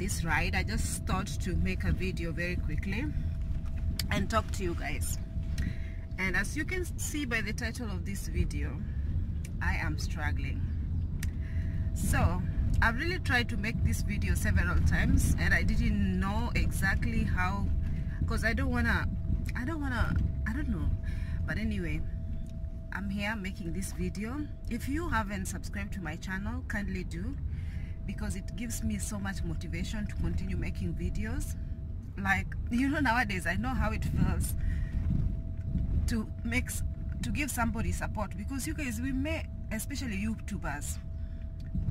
this ride. I just thought to make a video very quickly and talk to you guys. And as you can see by the title of this video, I am struggling. So I've really tried to make this video several times, and I didn't know exactly how, because I don't know. But anyway, I'm here making this video. If you haven't subscribed to my channel, kindly do, because it gives me so much motivation to continue making videos. Like, you know, nowadays I know how it feels to give somebody support, because you guys, we make, especially YouTubers,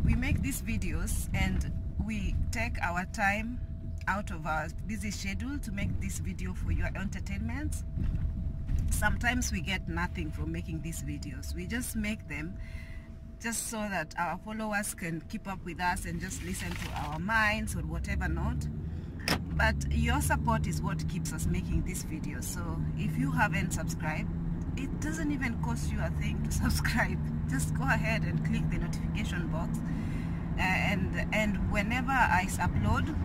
we make these videos and we take our time out of our busy schedule to make this video for your entertainment. Sometimes we get nothing from making these videos. We just make them just so that our followers can keep up with us and just listen to our minds or whatever not. But your support is what keeps us making this video. So if you haven't subscribed, it doesn't even cost you a thing to subscribe. Just go ahead and click the notification box, and whenever I upload,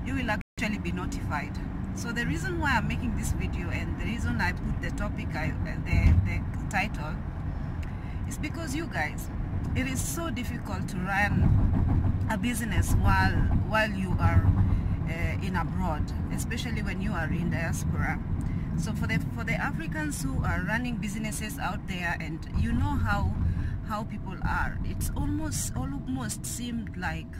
you will actually be notified. So the reason why I'm making this video, and the reason I put the topic, the title, is because you guys, it is so difficult to run a business while you are in abroad, especially when you are in diaspora. So for the Africans who are running businesses out there, and you know how people are, it's almost seemed like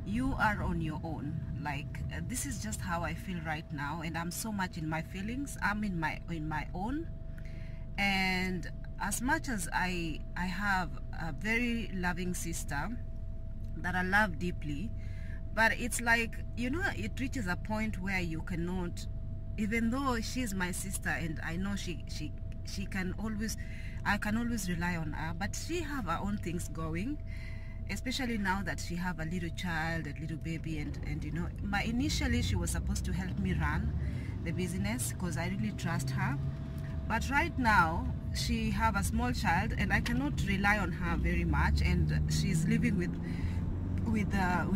you are on your own. Like, this is just how I feel right now, and I'm so much in my feelings. I'm in my own. And as much as I have a very loving sister that I love deeply, but it's like, you know, it reaches a point where you cannot, even though she's my sister and I know she can always, I can always rely on her, but she have her own things going, especially now that she have a little child, a little baby, and you know, initially she was supposed to help me run the business because I really trust her. But right now she have a small child and I cannot rely on her very much, and she's living with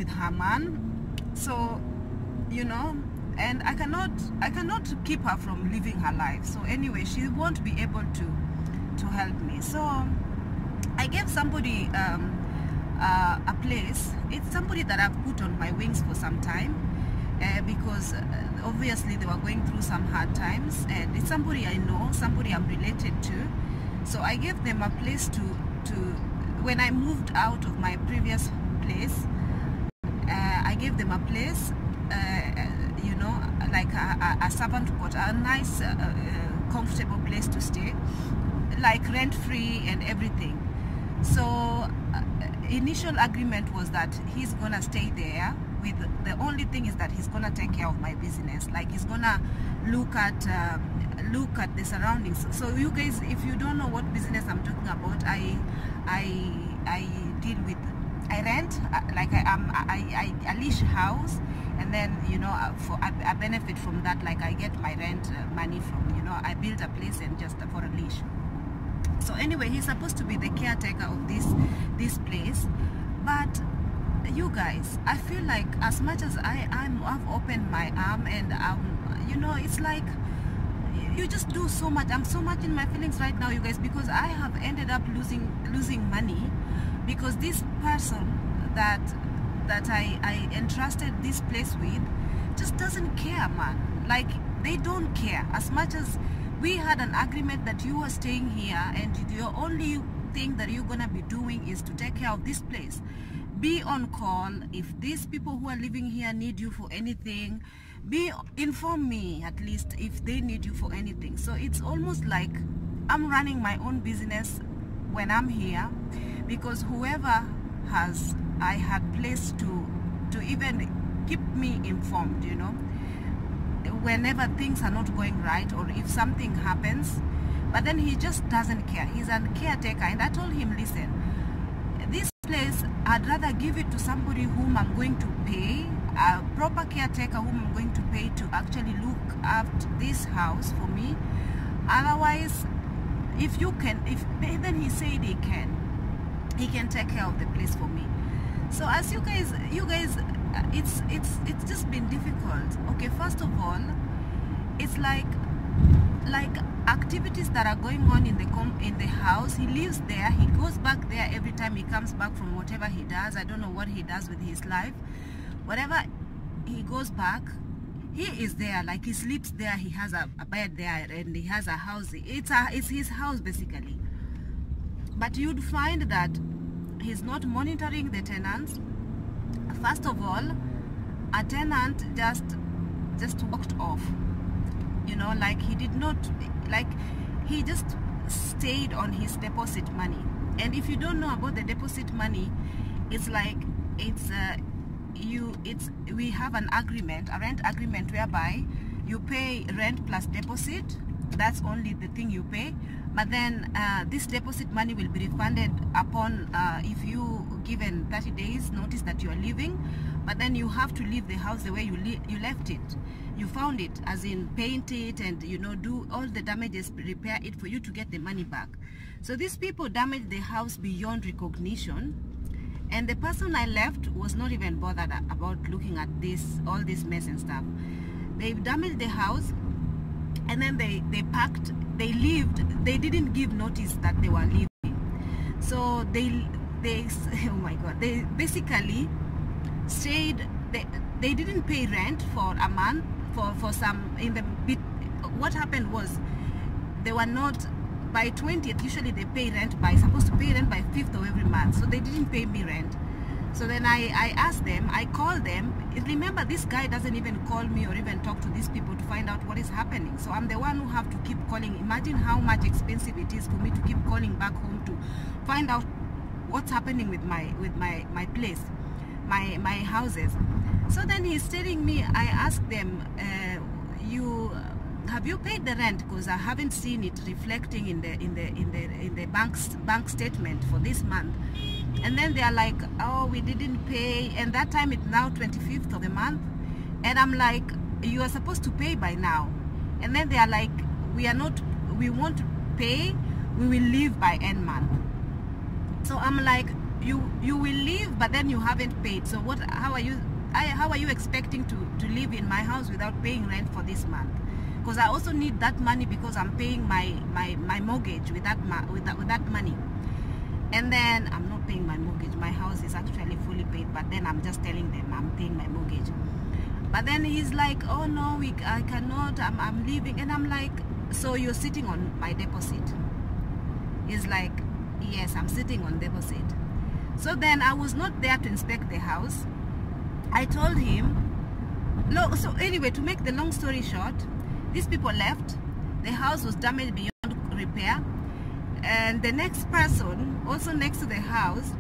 her man. So, you know, and I cannot keep her from living her life. So anyway, she won't be able to help me. So I gave somebody a place. It's somebody that I've put on my wings for some time, because obviously they were going through some hard times, and it's somebody I know, somebody I'm related to. So I gave them a place to when I moved out of my previous place, I gave them a place, you know, like a servant quarter, a nice comfortable place to stay, like rent-free and everything. So initial agreement was that he's gonna stay there. With the only thing is that he's gonna take care of my business. Like, he's gonna look at the surroundings. So you guys, if you don't know what business I'm talking about, I deal with, I rent, like I lease house, and then, you know, I benefit from that. Like, I get my rent money from, you know, I build a place and just for a leash. So anyway, he's supposed to be the caretaker of this place. But you guys, I feel like as much as I've opened my arm, and you know, it's like you just do so much. I'm so much in my feelings right now, you guys, because I have ended up losing money, because this person that I entrusted this place with just doesn't care, man. Like, they don't care. As much as we had an agreement that you are staying here, and your only thing that you're gonna be doing is to take care of this place, be on call. If these people who are living here need you for anything, inform me at least if they need you for anything. So it's almost like I'm running my own business when I'm here, because whoever I had placed to even keep me informed, you know, whenever things are not going right, or if something happens. But then he just doesn't care. He's a caretaker, and I told him, listen, this place, I'd rather give it to somebody whom I'm going to pay, a proper caretaker whom I'm going to pay to actually look after this house for me. Otherwise, then he said he can take care of the place for me. So as you guys, it's just been difficult. Okay, first of all, it's like activities that are going on in the house. He lives there, he goes back there every time he comes back from whatever he does. I don't know what he does with his life. Whatever he goes back, he is there, like he sleeps there, he has a bed there, and he has a house. It's his house basically. But you'd find that he's not monitoring the tenants. First of all, a tenant just walked off, you know, like he did not, like he just stayed on his deposit money. And if you don't know about the deposit money, it's like we have an agreement, a rent agreement, whereby you pay rent plus deposit. That's only the thing you pay. But then this deposit money will be refunded upon if you given 30 days notice that you are leaving. But then you have to leave the house the way you left it. You found it, as in paint it and, you know, do all the damages, repair it for you to get the money back. So these people damaged the house beyond recognition, and the person I left was not even bothered about looking at all this mess and stuff. They damaged the house, and then they packed, they lived. They didn't give notice that they were leaving. So they oh my god, they basically stayed. They didn't pay rent for a month, for some in the bit. What happened was, they were not, by 20th, usually they pay rent by, supposed to pay rent by 5th of every month. So they didn't pay me rent. So then I asked them, I called them. Remember, this guy doesn't even call me or even talk to these people to find out what is happening. So I'm the one who have to keep calling. Imagine how much expensive it is for me to keep calling back home to find out what's happening with my place, my houses. So then he's telling me, I asked them, have you paid the rent? Because I haven't seen it reflecting in the bank statement for this month. And then they are like, oh, we didn't pay. And that time it's now 25th of the month. And I'm like, you are supposed to pay by now. And then they are like, we won't pay, we will leave by end month. So I'm like, you will leave, but then you haven't paid. So how are you expecting to live in my house without paying rent for this month? Because I also need that money, because I'm paying my mortgage with that money. And then I'm not paying my mortgage. My house is actually fully paid, but then I'm just telling them I'm paying my mortgage. But then he's like, oh no, I cannot, I'm leaving. And I'm like, so you're sitting on my deposit? He's like, yes, I'm sitting on deposit. So then I was not there to inspect the house. I told him, no. So anyway, to make the long story short, these people left. The house was damaged beyond repair. And the next person, also next to the house,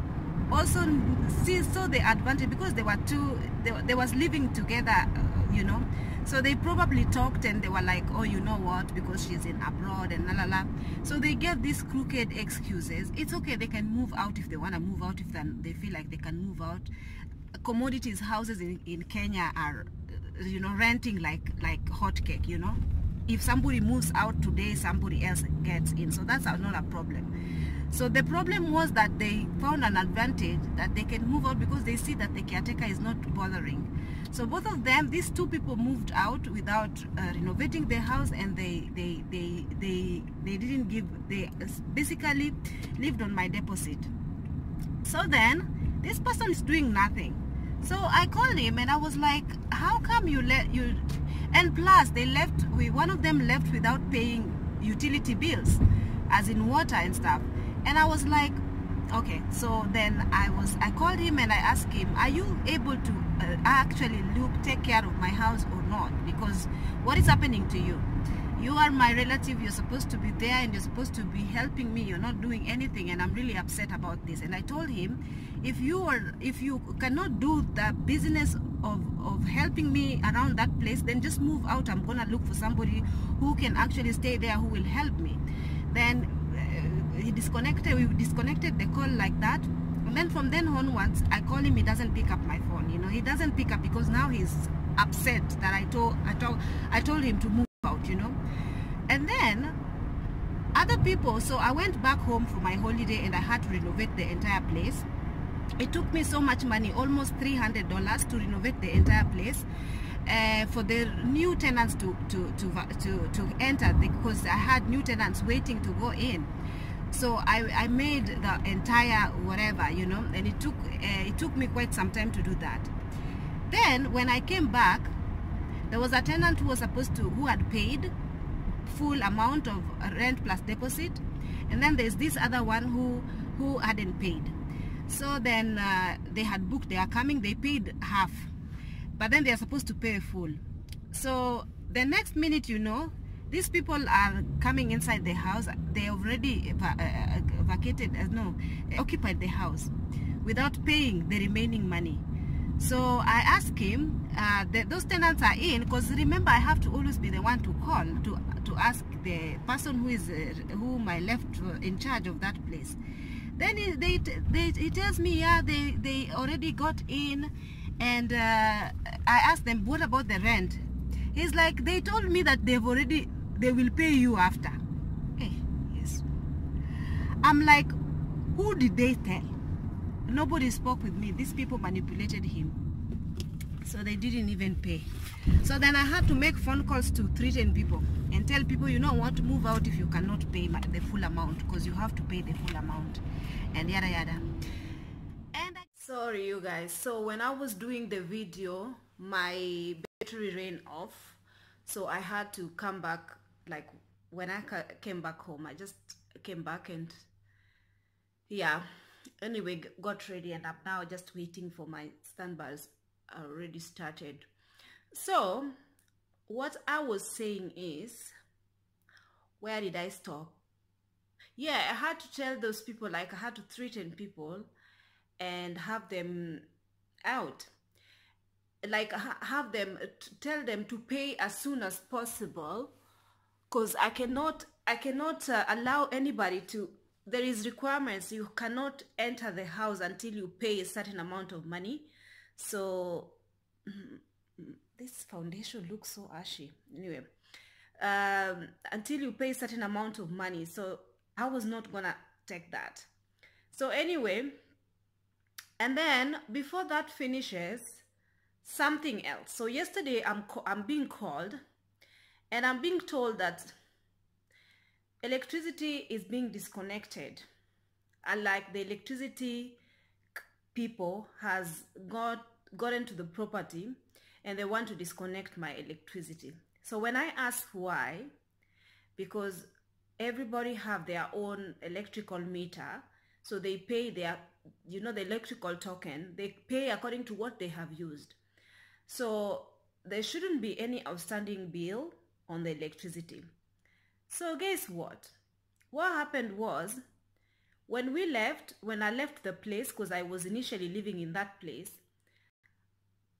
also saw the advantage, because they were they was living together, you know. So they probably talked, and they were like, oh, you know what, because she's in abroad and la la la. So they gave these crooked excuses. It's okay, they can move out if they want to move out, if they feel like they can move out. Commodities houses in Kenya are, you know, renting like hotcake, you know. If somebody moves out today, somebody else gets in. So that's not a problem. So the problem was that they found an advantage that they can move out, because they see that the caretaker is not bothering. So both of them, these two people, moved out without renovating their house, and they didn't give, they basically lived on my deposit. So then this person is doing nothing. So I called him and I was like, how come you and plus they left, one of them left without paying utility bills, as in water and stuff. And I was like, okay. So then I called him and I asked him, are you able to actually take care of my house or not? Because what is happening to you? You are my relative, you're supposed to be there and you're supposed to be helping me. You're not doing anything, and I'm really upset about this. And I told him, if you cannot do the business of helping me around that place, then just move out. I'm gonna look for somebody who can actually stay there, who will help me. Then we disconnected the call like that. And then from then onwards, I call him, he doesn't pick up my phone. You know, he doesn't pick up because now he's upset that I told him to move out, you know. And then other people, so I went back home for my holiday and I had to renovate the entire place. It took me so much money, almost $300 to renovate the entire place. For the new tenants to enter, because I had new tenants waiting to go in. So I made the entire whatever, you know, and it took me quite some time to do that. Then when I came back, there was a tenant who had paid full amount of rent plus deposit, and then there's this other one who hadn't paid. So then they had booked, they are coming, they paid half, but then they are supposed to pay full. So the next minute, you know, these people are coming inside the house. They already occupied the house without paying the remaining money. So I asked him, those tenants are in, because remember, I have to always be the one to call to ask the person whom I left in charge of that place. Then he tells me, yeah, they already got in, and I asked them, what about the rent? He's like, they told me that they will pay you after. Hey, yes. I'm like, who did they tell? Nobody spoke with me. These people manipulated him. So they didn't even pay. So then I had to make phone calls to threaten people and tell people, you don't want to move out if you cannot pay the full amount, because you have to pay the full amount, and yada yada. And sorry you guys, so when I was doing the video, my battery ran off, so I had to come back. Like when I came back home, I just came back and yeah, anyway, got ready, and I'm now just waiting for my standbys already started. So what I was saying is, where did I stop? Yeah, I had to tell those people, like I had to threaten people and have them out, like have them tell them to pay as soon as possible, because I cannot allow anybody to. There is requirements. You cannot enter the house until you pay a certain amount of money. So this foundation looks so ashy. Anyway, until you pay a certain amount of money. So I was not gonna take that. So anyway, and then before that finishes, something else. So yesterday I'm being called, and I'm being told that electricity is being disconnected. And like the electricity people has gotten to the property, and they want to disconnect my electricity. So when I ask why, because everybody have their own electrical meter, so they pay their, you know, the electrical token, they pay according to what they have used. So there shouldn't be any outstanding bill on the electricity. So guess what? What happened was, when I left the place, because I was initially living in that place,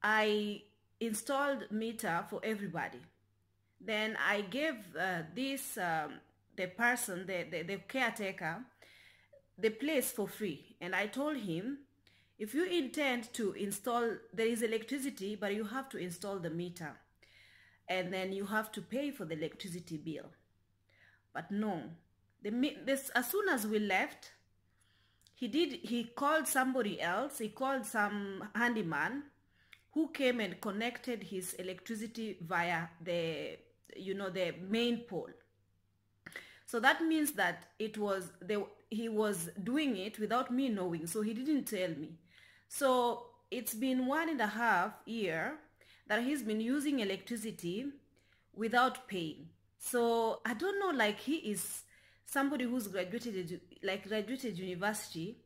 I installed meter for everybody. Then I gave the person, the caretaker, the place for free. And I told him, if you intend to install, there is electricity, but you have to install the meter. And then you have to pay for the electricity bill. But no, as soon as we left, he called somebody else. He called some handyman who came and connected his electricity via the main pole. So that means that he was doing it without me knowing, so he didn't tell me. So it's been 1.5 years that he's been using electricity without paying. So I don't know, like he is somebody who's graduated university,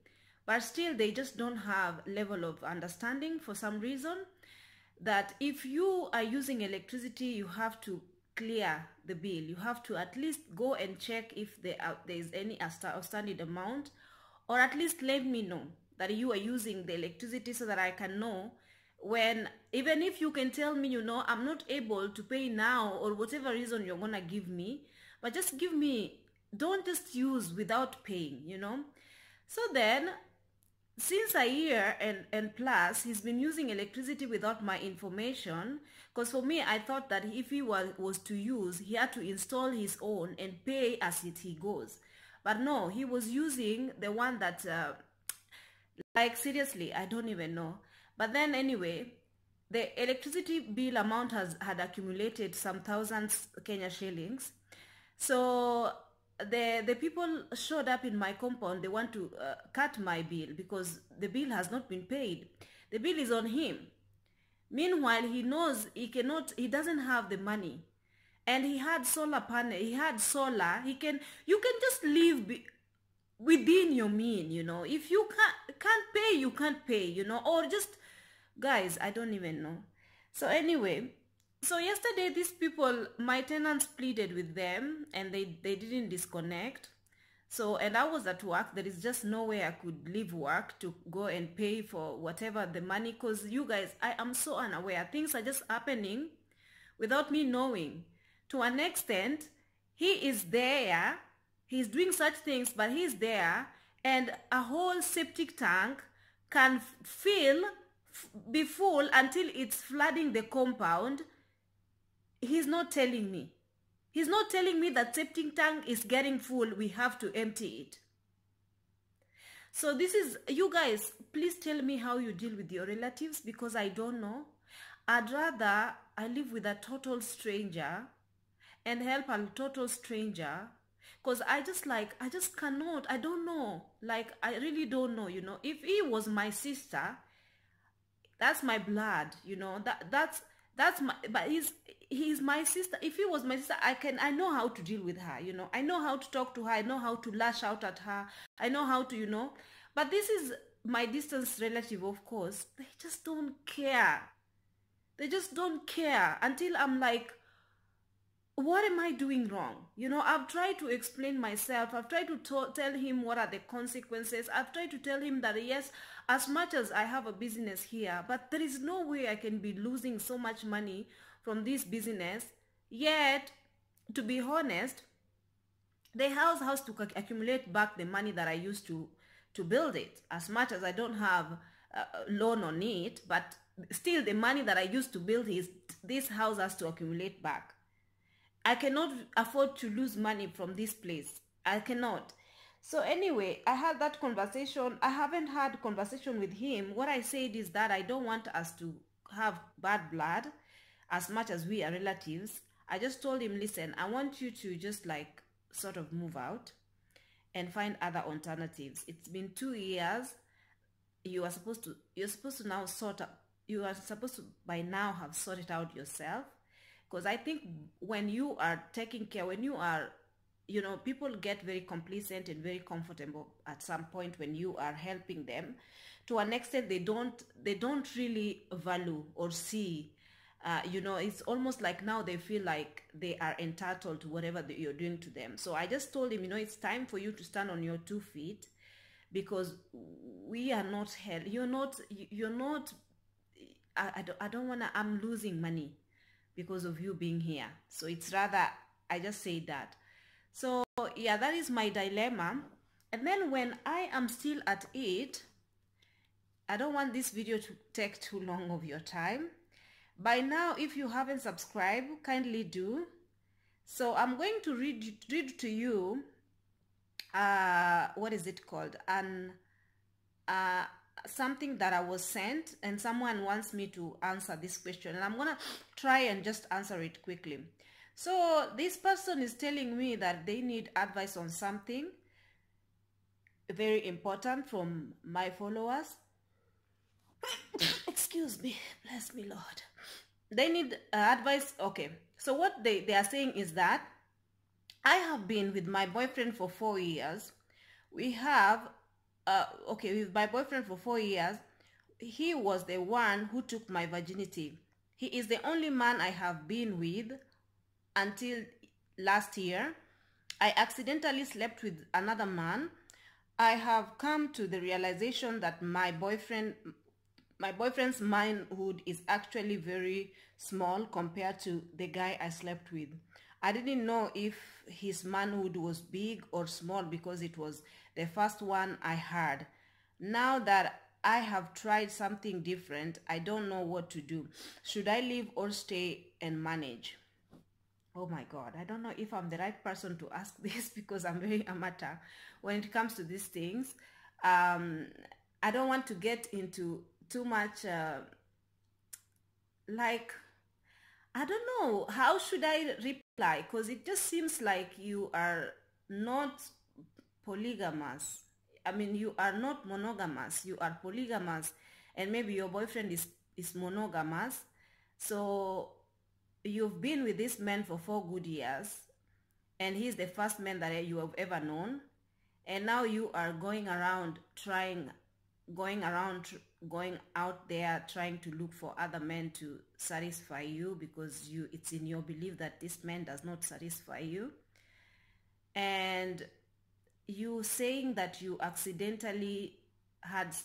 but still they just don't have level of understanding for some reason, that if you are using electricity, you have to clear the bill. You have to at least go and check if there is any outstanding amount, or at least let me know that you are using the electricity, so that I can know when, even if you can tell me, I'm not able to pay now, or whatever reason you're gonna give me, but just give me, don't just use without paying, So then, since a year and plus, he's been using electricity without my information, because for me, I thought that if he was to use, he had to install his own and pay as he goes. But no, he was using the one that Like seriously, I don't even know. But then anyway, the electricity bill amount had accumulated some thousands Kenya shillings. So the people showed up in my compound. They want to cut my bill because the bill has not been paid. The bill is on him. Meanwhile, he knows he doesn't have the money. And he had solar panel, he had solar. You can just live within your mean, you know. If you can't pay, you can't pay, you know, or just, guys, I don't even know. So anyway, so yesterday these people, my tenants pleaded with them and they didn't disconnect. So, and I was at work. There is just no way I could leave work to go and pay for whatever the money, because you guys, I am so unaware. Things are just happening without me knowing. To an extent, he is there, he's doing such things, but he's there, and a whole septic tank can be full until it's flooding the compound. He's not telling me. He's not telling me that septic tank is getting full, we have to empty it. So this is, you guys, please tell me how you deal with your relatives, because I don't know. I'd rather I live with a total stranger and help a total stranger, because I just cannot, I don't know, like I really don't know, you know. If he was my sister, that's my blood, you know, that's my, but he's my sister. If he was my sister, I know how to deal with her, you know. I know how to talk to her, I know how to lash out at her, I know how to, you know. But this is my distance relative, of course. They just don't care. They just don't care until I'm like, what am I doing wrong? You know, I've tried to explain myself. I've tried to tell him what are the consequences. I've tried to tell him that yes, as much as I have a business here, but there is no way I can be losing so much money from this business. Yet, to be honest, the house has to accumulate back the money that I used to build it. As much as I don't have a loan on it, but still the money that I used to build this house has to accumulate back. I cannot afford to lose money from this place. I cannot. So anyway, I had that conversation. I haven't had conversation with him. What I said is that I don't want us to have bad blood as much as we are relatives. I just told him, listen, I want you to just like sort of move out and find other alternatives. It's been 2 years. You're supposed to now you are supposed to by now have sorted out yourself. Because I think when you are taking care, when you are, you know, people get very complacent and very comfortable at some point when you are helping them. To an extent, they don't really value or see, you know, it's almost like now they feel like they are entitled to whatever you're doing to them. So I just told him, you know, it's time for you to stand on your 2 feet, because we are not held. You're not, I don't want to, I'm losing money because of you being here. So it's rather, I just say that. So yeah, that is my dilemma. And then when I am still at it, I don't want this video to take too long of your time. By now, if you haven't subscribed, kindly do. So I'm going to read to you, what is it called? Something that I was sent, and someone wants me to answer this question, and I'm gonna try and just answer it quickly. So this person is telling me that they need advice on something very important from my followers. Excuse me, bless me Lord. They need advice. Okay, so what they are saying is that I have been with my boyfriend for 4 years. We have okay, with my boyfriend for 4 years. He was the one who took my virginity. He is the only man I have been with until last year. I accidentally slept with another man. I have come to the realization that my boyfriend's manhood is actually very small compared to the guy I slept with. I didn't know if his manhood was big or small because it was the first one I had. Now that I have tried something different, I don't know what to do. Should I leave or stay and manage? Oh my God, I don't know if I'm the right person to ask this because I'm very amateur when it comes to these things. I I don't want to get into too much like, I don't know, how should I reply? Because it just seems like you are not polygamous. I mean, you are not monogamous, you are polygamous, and maybe your boyfriend is monogamous. So you've been with this man for 4 good years, and he's the first man that you have ever known, and now you are going around going out there trying to look for other men to satisfy you, because it's in your belief that this man does not satisfy you. And you saying that you accidentally had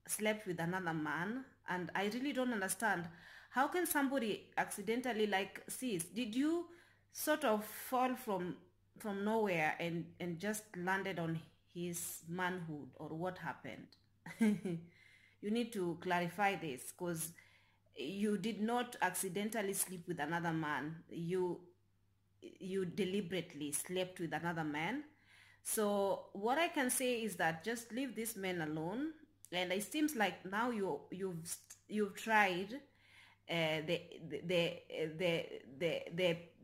slept with another man, and I really don't understand how can somebody accidentally, like, sis, did you sort of fall from nowhere and just landed on his manhood, or what happened? You need to clarify this, because you did not accidentally sleep with another man. You deliberately slept with another man. So what I can say is that just leave this man alone. And it seems like now you've tried the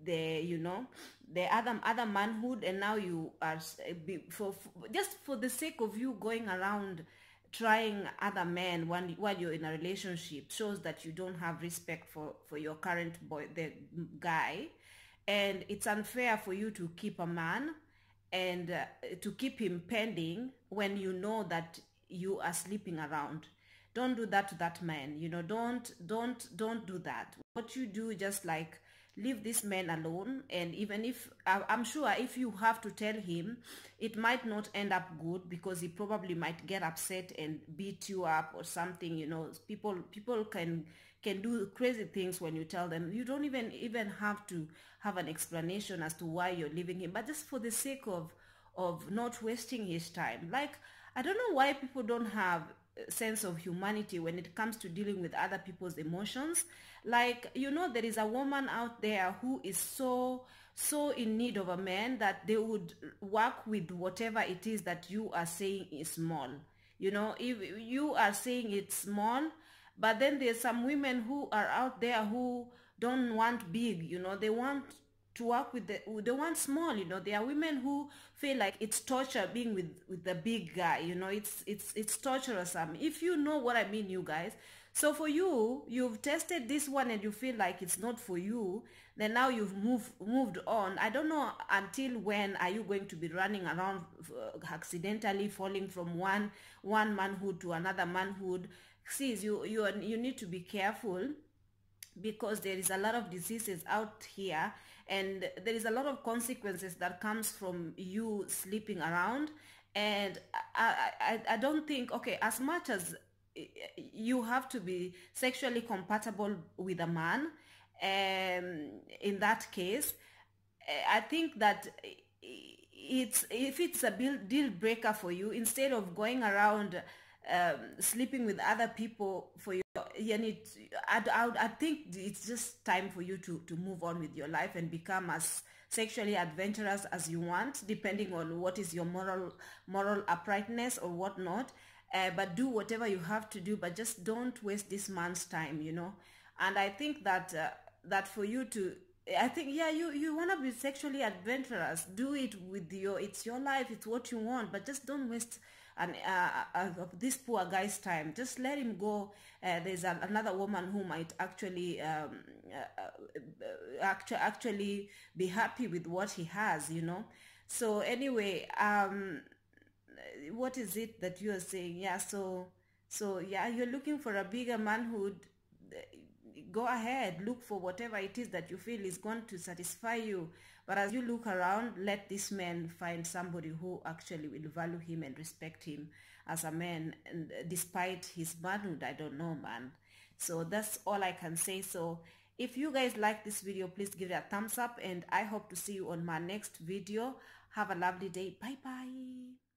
you know, the other manhood, and now you are for just for the sake of you going around trying other men while you're in a relationship, shows that you don't have respect for your current boy, the guy. And it's unfair for you to keep a man and to keep him pending when you know that you are sleeping around. Don't do that to that man. You know, don't do that. What you do, just like, leave this man alone. And even if I'm sure if you have to tell him, it might not end up good, because he probably might get upset and beat you up or something. You know, people can do crazy things when you tell them. You don't even have to have an explanation as to why you're leaving him, but just for the sake of not wasting his time. Like, I don't know why people don't have a sense of humanity when it comes to dealing with other people's emotions. Like, you know, there is a woman out there who is so in need of a man that they would work with whatever it is that you are saying is small. You know, if you are saying it's small, but then there's some women who are out there who don't want big, you know, they want to work with they want small. You know, there are women who feel like it's torture being with the big guy. You know, it's torturous. If you know what I mean, you guys. So for you, you've tested this one and you feel like it's not for you, then now you've moved on. I don't know until when are you going to be running around accidentally falling from one manhood to another manhood. See, you need to be careful, because there is a lot of diseases out here, and there is a lot of consequences that comes from you sleeping around. And I don't think, okay, as much as you have to be sexually compatible with a man, in that case, I think that if it's a deal breaker for you, instead of going around sleeping with other people for your, I think it's just time for you to move on with your life and become as sexually adventurous as you want, depending on what is your moral uprightness or whatnot. But do whatever you have to do, but just don't waste this man's time, you know. And I think that that for you to, I think, yeah, you want to be sexually adventurous, do it with it's your life, it's what you want, but just don't waste this poor guy's time. Just let him go. There's another woman who might actually actually be happy with what he has, you know. So anyway, what is it that you are saying? Yeah, so yeah, you're looking for a bigger manhood. Go ahead, look for whatever it is that you feel is going to satisfy you. But as you look around, let this man find somebody who actually will value him and respect him as a man, and despite his manhood. I don't know, man. So that's all I can say. So if you guys like this video, please give it a thumbs up, and I hope to see you on my next video. Have a lovely day. Bye bye.